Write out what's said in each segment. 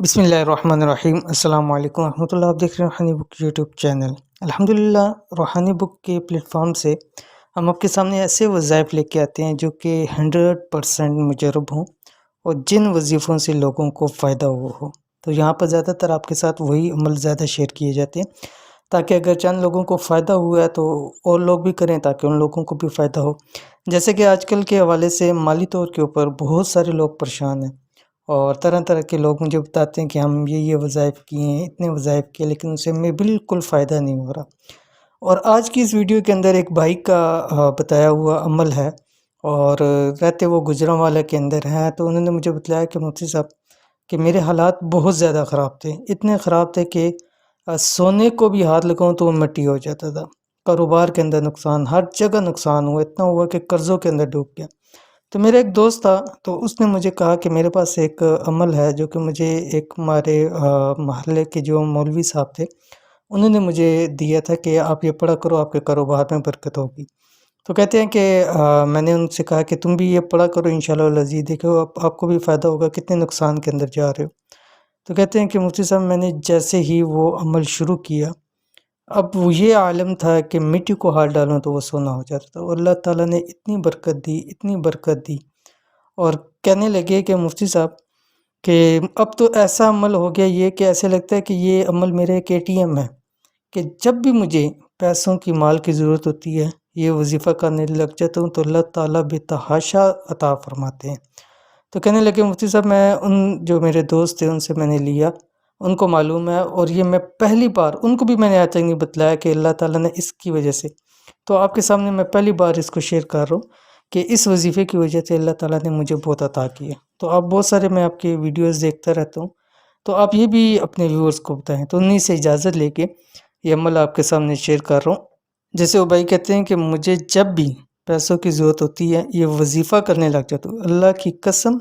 بسم اللہ الرحمن الرحیم۔ السلام علیکم ورحمۃ اللہ۔ آپ دیکھ رہے ہیں روحانی بک یوٹیوب چینل۔ الحمدللہ روحانی بک کے پلیٹ فارم سے ہم آپ کے سامنے ایسے وظائف لے کے آتے ہیں جو کہ 100% مجرب ہوں اور جن وظیفوں سے لوگوں کو فائدہ ہو۔ تو یہاں پر زیادہ تر آپ کے ساتھ وہی عمل زیادہ شیئر کیے جاتے ہیں تاکہ اگر چند لوگوں کو فائدہ ہوا ہے تو اور لوگ بھی کریں تاکہ ان لوگوں کو بھی فائدہ ہو۔ جیسے کہ آج کل کے حوالے سے مالی طور کے اوپر بہت سارے لوگ پریشان ہیں اور طرح طرح کے لوگ مجھے بتاتے ہیں کہ ہم یہ وظائف کیے ہیں، اتنے وظائف کیے، لیکن اسے ہمیں بالکل فائدہ نہیں ہو رہا۔ اور آج کی اس ویڈیو کے اندر ایک بھائی کا بتایا ہوا عمل ہے، اور رہتے وہ گجرانوالہ کے اندر ہیں۔ تو انہوں نے مجھے بتلایا کہ مفتی صاحب کہ میرے حالات بہت زیادہ خراب تھے، اتنے خراب تھے کہ سونے کو بھی ہاتھ لگاؤں تو وہ مٹی ہو جاتا تھا۔ کاروبار کے اندر نقصان، ہر جگہ نقصان ہوا، اتنا ہوا کہ قرضوں کے اندر ڈوب گیا۔ تو میرا ایک دوست تھا، تو اس نے مجھے کہا کہ میرے پاس ایک عمل ہے جو کہ مجھے ایک ہمارے محلے کے جو مولوی صاحب تھے انہوں نے مجھے دیا تھا کہ آپ یہ پڑھا کرو، آپ کے کاروبار میں برکت ہوگی۔ تو کہتے ہیں کہ میں نے ان سے کہا کہ تم بھی یہ پڑھا کرو، انشاءاللہ العزیز دیکھو آپ کو بھی فائدہ ہوگا، کتنے نقصان کے اندر جا رہے ہو۔ تو کہتے ہیں کہ مفتی صاحب میں نے جیسے ہی وہ عمل شروع کیا، اب وہ یہ عالم تھا کہ مٹی کو ہاتھ ڈالوں تو وہ سونا ہو جاتا تھا، اور اللہ تعالیٰ نے اتنی برکت دی، اتنی برکت دی، اور کہنے لگے کہ مفتی صاحب کہ اب تو ایسا عمل ہو گیا یہ کہ ایسے لگتا ہے کہ یہ عمل میرے ایک ATM ہے کہ جب بھی مجھے پیسوں کی مال کی ضرورت ہوتی ہے یہ وظیفہ کرنے لگ جاتا ہوں تو اللہ تعالیٰ بے تحاشا عطا فرماتے ہیں۔ تو کہنے لگے مفتی صاحب میں ان جو میرے دوست تھے ان سے میں نے لیا، ان کو معلوم ہے، اور یہ میں پہلی بار ان کو بھی میں نے آج تک نہیں بتلایا کہ اللہ تعالیٰ نے اس کی وجہ سے، تو آپ کے سامنے میں پہلی بار اس کو شیئر کر رہا ہوں کہ اس وظیفے کی وجہ سے اللہ تعالیٰ نے مجھے بہت عطا کی ہے۔ تو آپ بہت سارے میں آپ کے ویڈیوز دیکھتا رہتا ہوں، تو آپ یہ بھی اپنے ویورز کو بتائیں۔ تو انہی سے اجازت لے کے یہ عمل آپ کے سامنے شیئر کر رہا ہوں۔ جیسے وہ بھائی کہتے ہیں کہ مجھے جب بھی پیسوں کی ضرورت ہوتی ہے یہ وظیفہ کرنے لگ جاتا ہوں، اللہ کی قسم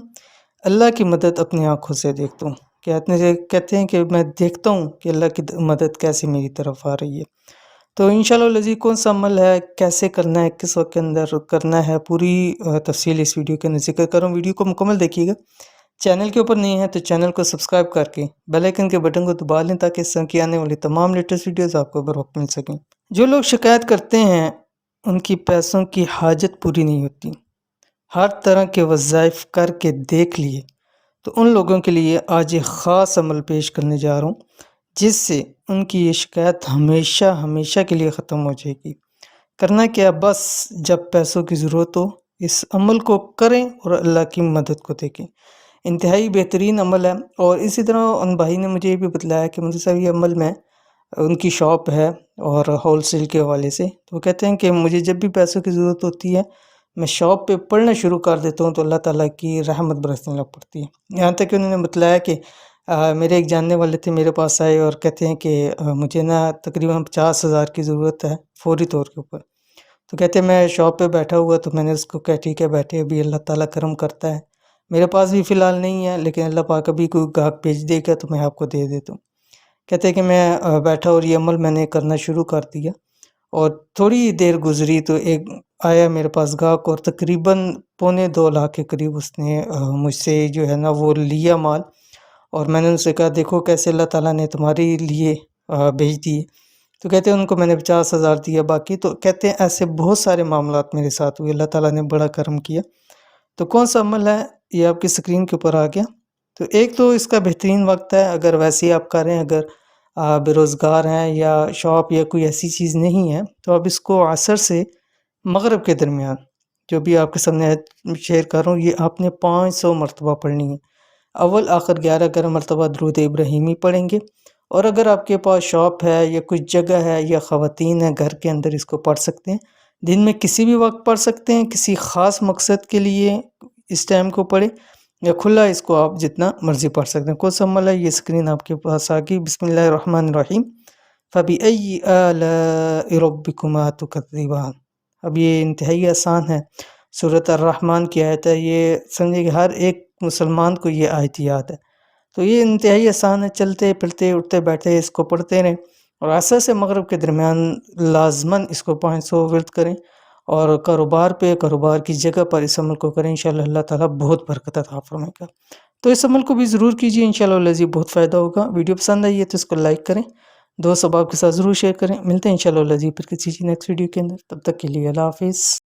اللہ کی مدد اپنی آنکھوں سے دیکھتا ہوں۔ کہتے ہیں کہ میں دیکھتا ہوں کہ اللہ کی مدد کیسے میری طرف آ رہی ہے۔ تو انشاءاللہ العزیز کون سا عمل ہے، کیسے کرنا ہے، کس وقت کے اندر کرنا ہے، پوری تفصیل اس ویڈیو کے اندر ذکر کروں۔ ویڈیو کو مکمل دیکھیے گا۔ چینل کے اوپر نہیں ہے تو چینل کو سبسکرائب کر کے بیل آئیکن کے بٹن کو دبا لیں تاکہ اس طرح کی آنے والی تمام لیٹسٹ ویڈیوز آپ کو بر وقت مل سکیں۔ جو لوگ شکایت کرتے ہیں ان کی پیسوں کی حاجت پوری نہیں ہوتی، ہر طرح کے وظائف کر کے دیکھ لیے، تو ان لوگوں کے لیے آج ایک خاص عمل پیش کرنے جا رہا ہوں جس سے ان کی یہ شکایت ہمیشہ ہمیشہ کے لیے ختم ہو جائے گی۔ کرنا کیا، بس جب پیسوں کی ضرورت ہو اس عمل کو کریں اور اللہ کی مدد کو دیکھیں۔ انتہائی بہترین عمل ہے، اور اسی طرح ان بھائی نے مجھے یہ بھی بتلایا کہ مجھے صاحب یہ عمل میں ان کی شاپ ہے اور ہول سیل کے حوالے سے، تو وہ کہتے ہیں کہ مجھے جب بھی پیسوں کی ضرورت ہوتی ہے میں شاپ پہ پڑھنا شروع کر دیتا ہوں تو اللہ تعالیٰ کی رحمت برسنے لگ پڑتی ہے۔ یہاں تک کہ انہوں نے بتلایا کہ میرے ایک جاننے والے تھے میرے پاس آئے اور کہتے ہیں کہ مجھے نا تقریباً 50,000 کی ضرورت ہے فوری طور کے اوپر۔ تو کہتے ہیں میں شاپ پہ بیٹھا ہوا، تو میں نے اس کو کہا ٹھیک ہے بیٹھے، ابھی اللہ تعالیٰ کرم کرتا ہے، میرے پاس بھی فی الحال نہیں ہے لیکن اللہ پاک ابھی کوئی گاہک بھیج دے گا تو میں آپ کو دے دیتا ہوں۔ کہتے ہیں کہ میں بیٹھا اور یہ عمل میں نے کرنا شروع کر دیا، اور تھوڑی دیر گزری تو ایک آیا میرے پاس گاہک، اور تقریباً 2.25 لاکھ کے قریب اس نے مجھ سے جو ہے نا وہ لیا مال، اور میں نے ان سے کہا دیکھو کیسے اللہ تعالیٰ نے تمہارے لیے بھیج دیے۔ تو کہتے ہیں ان کو میں نے 50,000 دیا باقی۔ تو کہتے ہیں ایسے بہت سارے معاملات میرے ساتھ ہوئے، اللہ تعالیٰ نے بڑا کرم کیا۔ تو کون سا عمل ہے یہ آپ کی سکرین کے اوپر آ گیا۔ تو ایک تو اس کا بہترین وقت ہے، اگر ویسے ہی آپ کر رہے ہیں، اگر بے روزگار ہیں یا شاپ یا کوئی ایسی چیز نہیں ہے، تو آپ اس کو عصر سے مغرب کے درمیان جو بھی آپ کے سامنے شیئر کر رہا ہوں یہ آپ نے 500 مرتبہ پڑھنی ہے۔ اول آخر 11 مرتبہ درود ابراہیمی پڑھیں گے، اور اگر آپ کے پاس شاپ ہے یا کچھ جگہ ہے یا خواتین ہیں گھر کے اندر اس کو پڑھ سکتے ہیں، دن میں کسی بھی وقت پڑھ سکتے ہیں، کسی خاص مقصد کے لیے اس ٹائم کو پڑھیں، یا کھلا اس کو آپ جتنا مرضی پڑھ سکتے ہیں۔ کون سا عمل ہے یہ سکرین آپ کے پاس آ گئی۔ بسم اللہ الرحمن الرحیم۔ فَبِأَيِّ آلَاءِ رَبِّكُمَا تُكَذِّبَانِ۔ اب یہ انتہائی آسان ہے، سورۃ الرحمن کی آیت ہے، یہ سمجھے کہ ہر ایک مسلمان کو یہ آیت یاد ہے۔ تو یہ انتہائی آسان ہے، چلتے پھرتے اٹھتے بیٹھتے اس کو پڑھتے رہیں، اور عصر سے مغرب کے درمیان لازماً اس کو 500 ورد کریں، اور کاروبار کی جگہ پر اس عمل کو کریں، انشاءاللہ اللہ تعالیٰ بہت برکت عطا فرمائے گا۔ تو اس عمل کو بھی ضرور کیجیے، انشاءاللہ العزیز بہت فائدہ ہوگا۔ ویڈیو پسند آئی ہے تو اس کو لائک کریں، دوست احباب کے ساتھ ضرور شیئر کریں۔ ملتے ہیں انشاءاللہ العزیز پھر کسی نیکسٹ ویڈیو کے اندر، تب تک کے لیے اللہ حافظ۔